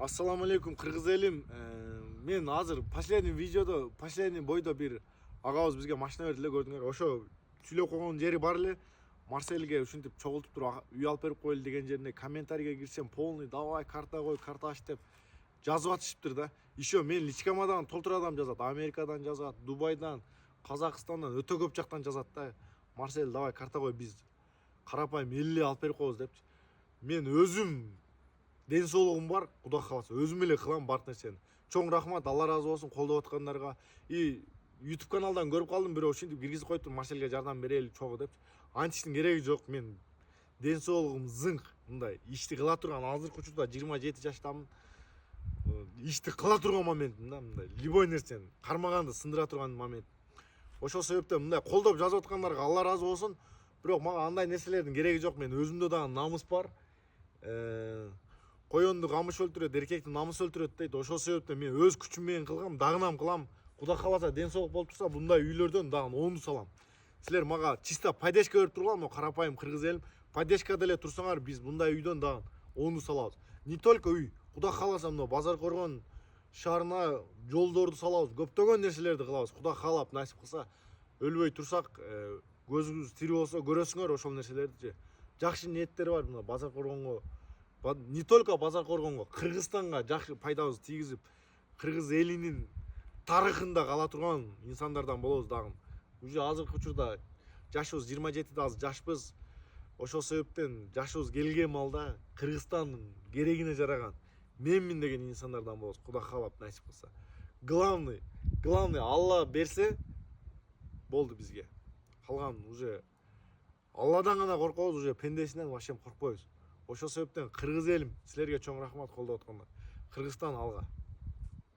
Ассаламу алейкум, кыргыз элим. Мен азыр последний бойдо бир агабыз бизге машина берди эле, көрдүңөр. Ошо сүйлөп койгон жери бар эле. Марселге ушинтип чогултуп туруп үй алып берип коелу деген жерине комментарийге кирсем, полный давай карта кой, карта ач деп жазып атышыптыр да. Еще мен личкама дагы толтура адам жазат. Америкадан жазат, Дубайдан, Казакстандан, өтө көп жактан жазат да. Марсель давай карта кой, биз карапайым 50 алып берип коебуз депчи. Мен өзүм ден соолугум бар, Кудай кааласа өзүм эле кылам бар нерсени. Чоң рахмат, Алла разы болсун колдоп аткандарга. И YouTube каналдан көрүп калдым, бирөө ушинтип киргизип коюптур, Марселге жардам берели чогуу деп. Антиштин кереги жок, мен ден соолугум зыңк, мындай ишти кыла турган, азыркы учурда 27 жаштамын. Ишти кыла турган моментим да, мындай любой нерсени кармаганды сындыра турган момент. Ошол себептен мындай колдоп жазып аткандарга Алла разы болсун. Бирок мага андай нерселердин кереги жок. Мен өзүмдө дагы намыс бар. Коёнду камыш өлтүрөт, эркекти намыс өлтүрөт дейт. Ошол себептен мен өз күчүм менен кылгам, дагынам кылам. Кудай кааласа ден соолук болуп турса, мындай үйлөрдөн дагы 10 салам. Силер мага чисто поддержка берип тургула, но карапайым кыргыз элим. Поддержка деле турсаңар, биз мындай үйдөн дагы 10 салабыз. Не только үй, Кудай кааласа мына Базар Коргон шаарына жолдорду салабыз, көптөгөн нерселерди кылабыз. Кудай каалап насип кылса, өлбөй турсак, көзүбүз тирүү болсо көрөсүңөр ошол нерселерди. Жакшы ниеттери бар мына Базар Коргонго. Не только Базар Коргонго, Кыргызстанга жакшы пайдабыз тийгизип, кыргыз элинин тарыхында кала турган инсандардан болобуз дагы. Уже азыркы учурда жашыбыз 27де азыр жашпыз. Ошол себептен жашыбыз келген малда Кыргызстандын керегине жараган менмин деген инсандардан болобуз. Кудай каалап насип кылса. Главный Алла берсе болду бизге. Калган уже Алладан гана коркобуз, уже пендесинен вообще коркпойбуз. Ошол себептен кыргыз элим, силерге чоң рахмат колдоп аткандар. Кыргызстан алга.